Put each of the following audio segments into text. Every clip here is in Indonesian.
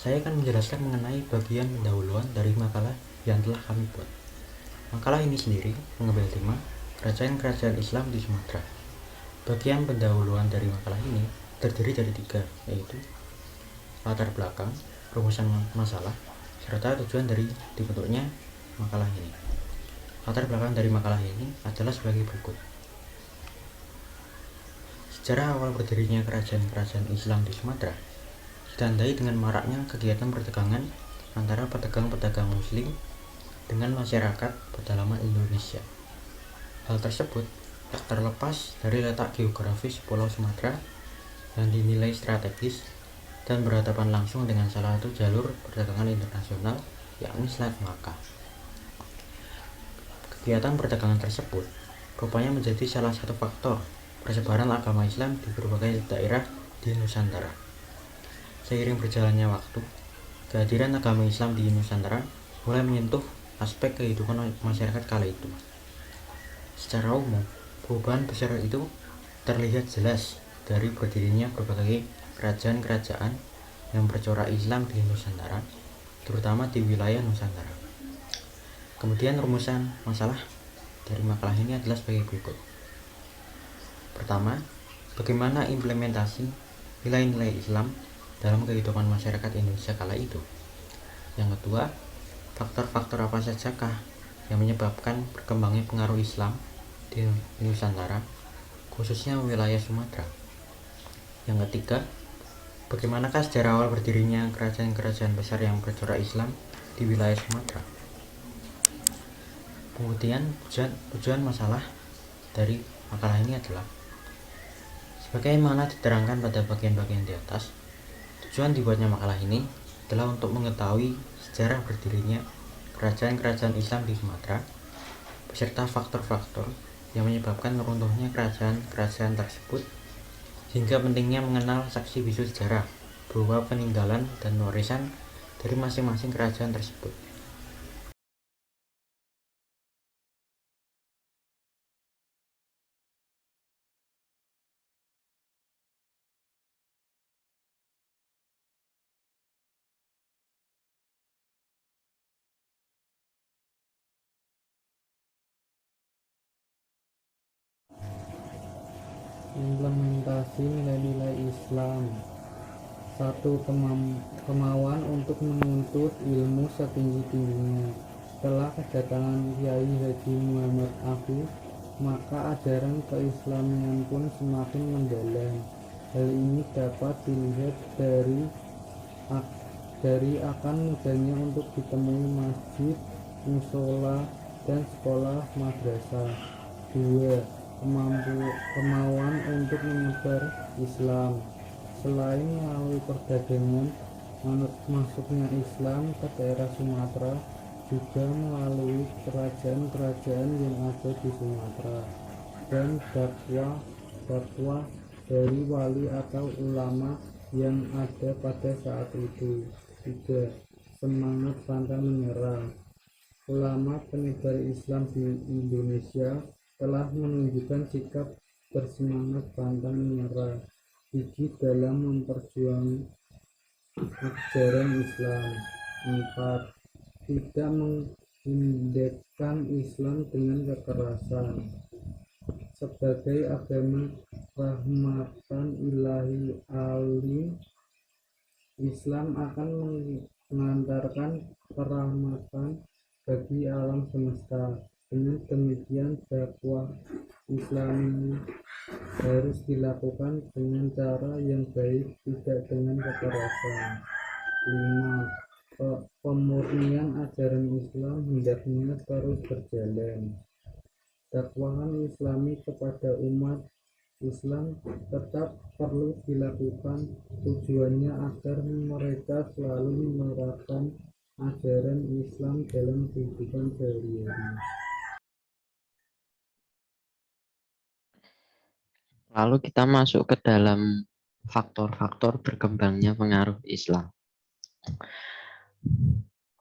Saya akan menjelaskan mengenai bagian pendahuluan dari makalah yang telah kami buat. Makalah ini sendiri mengambil tema kerajaan-kerajaan Islam di Sumatera. Bagian pendahuluan dari makalah ini terdiri dari 3, yaitu latar belakang, rumusan masalah, serta tujuan dari dibentuknya makalah ini. Latar belakang dari makalah ini adalah sebagai berikut. Sejarah awal berdirinya kerajaan-kerajaan Islam di Sumatera ditandai dengan maraknya kegiatan perdagangan antara pedagang-pedagang muslim dengan masyarakat pedalaman Indonesia. Hal tersebut tak terlepas dari letak geografis Pulau Sumatera yang dinilai strategis dan berhadapan langsung dengan salah satu jalur perdagangan internasional, yakni Selat Melaka. Kegiatan perdagangan tersebut rupanya menjadi salah satu faktor persebaran agama Islam di berbagai daerah di Nusantara. Seiring berjalannya waktu, kehadiran agama Islam di Nusantara mulai menyentuh aspek kehidupan masyarakat kala itu. Secara umum, perubahan besar itu terlihat jelas dari berdirinya berbagai kerajaan-kerajaan yang bercorak Islam di Nusantara, terutama di wilayah Nusantara. Kemudian rumusan masalah dari makalah ini adalah sebagai berikut. Pertama, bagaimana implementasi nilai-nilai Islam dalam kehidupan masyarakat Indonesia kala itu. Yang kedua, faktor-faktor apa sajakah yang menyebabkan berkembangnya pengaruh Islam di Nusantara, khususnya wilayah Sumatera. Yang ketiga, bagaimanakah sejarah awal berdirinya kerajaan-kerajaan besar yang bercorak Islam di wilayah Sumatera. Kemudian tujuan masalah dari makalah ini adalah sebagaimana diterangkan pada bagian-bagian di atas. Tujuan dibuatnya makalah ini adalah untuk mengetahui sejarah berdirinya kerajaan-kerajaan Islam di Sumatera beserta faktor-faktor yang menyebabkan runtuhnya kerajaan-kerajaan tersebut, hingga pentingnya mengenal saksi bisu sejarah berupa peninggalan dan warisan dari masing-masing kerajaan tersebut. Implementasi nilai-nilai Islam. 1. Kemauan untuk menuntut ilmu setinggi-tingginya. Setelah kedatangan Kiai Haji Muhammad Afi, maka ajaran keislamian pun semakin mendalam. Hal ini dapat dilihat dari akan mudahnya untuk ditemui masjid, musola, dan sekolah madrasah. 2. Kemauan untuk menyebar Islam. Selain melalui perdagangan, masuknya Islam ke daerah Sumatera juga melalui kerajaan-kerajaan yang ada di Sumatera dan dakwah dari wali atau ulama yang ada pada saat itu. 3. Semangat pantang menyerah. Ulama penyebar Islam di Indonesia telah menunjukkan sikap bersemangat pantang menyerah gigih dalam memperjuangkan ajaran Islam. 4. Tidak mengindahkan Islam dengan kekerasan. Sebagai agama rahmatan ilahi alim, Islam akan mengantarkan kerahmatan bagi alam semesta. Dengan demikian, dakwah Islami harus dilakukan dengan cara yang baik, tidak dengan kekerasan. 5. Pemurnian ajaran Islam hendaknya terus berjalan. Dakwahan Islami kepada umat Islam tetap perlu dilakukan, tujuannya agar mereka selalu menerapkan ajaran Islam dalam kehidupan sehari-hari. Lalu kita masuk ke dalam faktor-faktor berkembangnya pengaruh Islam.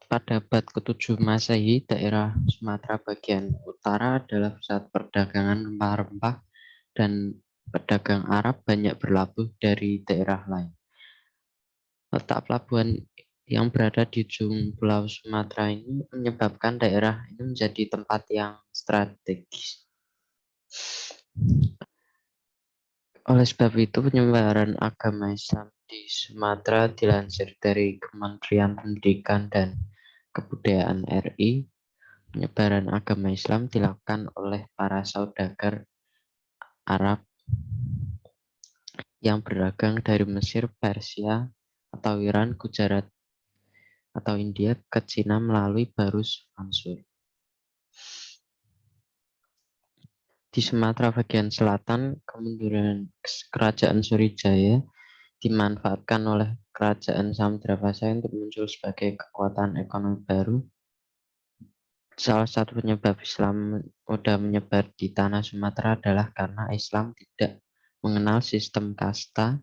Pada abad ke-7 Masehi, daerah Sumatera bagian utara adalah pusat perdagangan rempah-rempah dan pedagang Arab banyak berlabuh dari daerah lain. Letak pelabuhan yang berada di ujung Pulau Sumatera ini menyebabkan daerah ini menjadi tempat yang strategis. Oleh sebab itu, penyebaran agama Islam di Sumatera dilansir dari Kementerian Pendidikan dan Kebudayaan RI. Penyebaran agama Islam dilakukan oleh para saudagar Arab yang berdagang dari Mesir, Persia, atau Iran, Gujarat, atau India ke Cina melalui Barus Mansur. Di Sumatera bagian selatan, kemunduran Kerajaan Surijaya dimanfaatkan oleh Kerajaan Samudra Pasai untuk muncul sebagai kekuatan ekonomi baru. Salah satu penyebab Islam mudah menyebar di tanah Sumatera adalah karena Islam tidak mengenal sistem kasta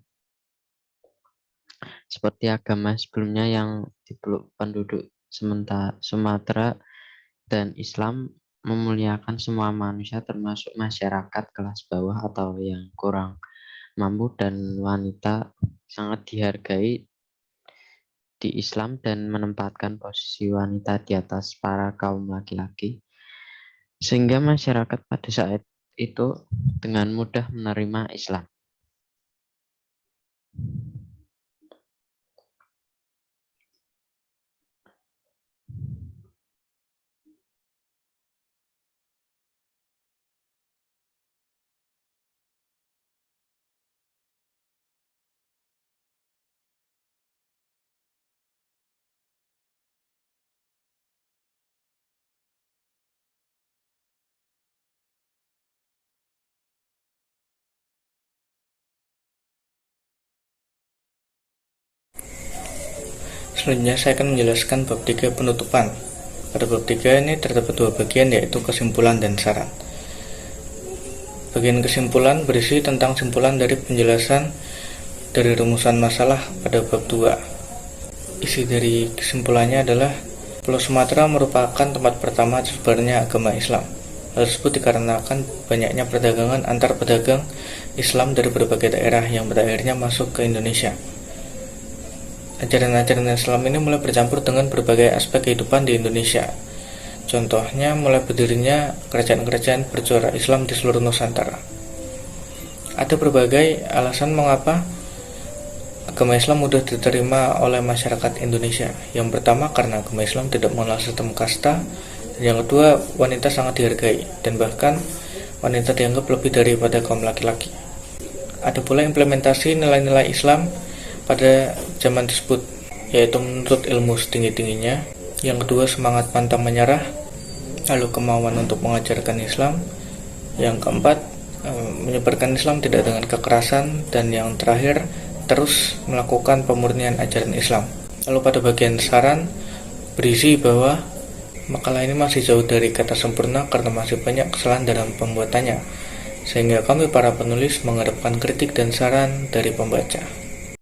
seperti agama sebelumnya yang dipeluk penduduk Sumatera, dan Islam memuliakan semua manusia termasuk masyarakat kelas bawah atau yang kurang mampu, dan wanita sangat dihargai di Islam dan menempatkan posisi wanita di atas para kaum laki-laki, sehingga masyarakat pada saat itu dengan mudah menerima Islam. Selanjutnya saya akan menjelaskan bab 3 penutupan. Pada bab 3 ini terdapat dua bagian, yaitu kesimpulan dan saran. Bagian kesimpulan berisi tentang simpulan dari penjelasan dari rumusan masalah pada bab 2. Isi dari kesimpulannya adalah Pulau Sumatera merupakan tempat pertama tersebarnya agama Islam. Hal tersebut dikarenakan banyaknya perdagangan antar pedagang Islam dari berbagai daerah yang pada akhirnya masuk ke Indonesia. Ajaran-ajaran Islam ini mulai bercampur dengan berbagai aspek kehidupan di Indonesia. Contohnya mulai berdirinya kerajaan-kerajaan bercorak Islam di seluruh Nusantara. Ada berbagai alasan mengapa agama Islam mudah diterima oleh masyarakat Indonesia. Yang pertama, karena agama Islam tidak mengenal sistem kasta. Dan yang kedua, wanita sangat dihargai, dan bahkan wanita dianggap lebih daripada kaum laki-laki. Ada pula implementasi nilai-nilai Islam pada zaman tersebut, yaitu menuntut ilmu setinggi-tingginya. Yang kedua, semangat pantang menyerah, lalu kemauan untuk mengajarkan Islam. Yang keempat, menyebarkan Islam tidak dengan kekerasan. Dan yang terakhir, terus melakukan pemurnian ajaran Islam. Lalu pada bagian saran berisi bahwa makalah ini masih jauh dari kata sempurna karena masih banyak kesalahan dalam pembuatannya, sehingga kami para penulis mengharapkan kritik dan saran dari pembaca.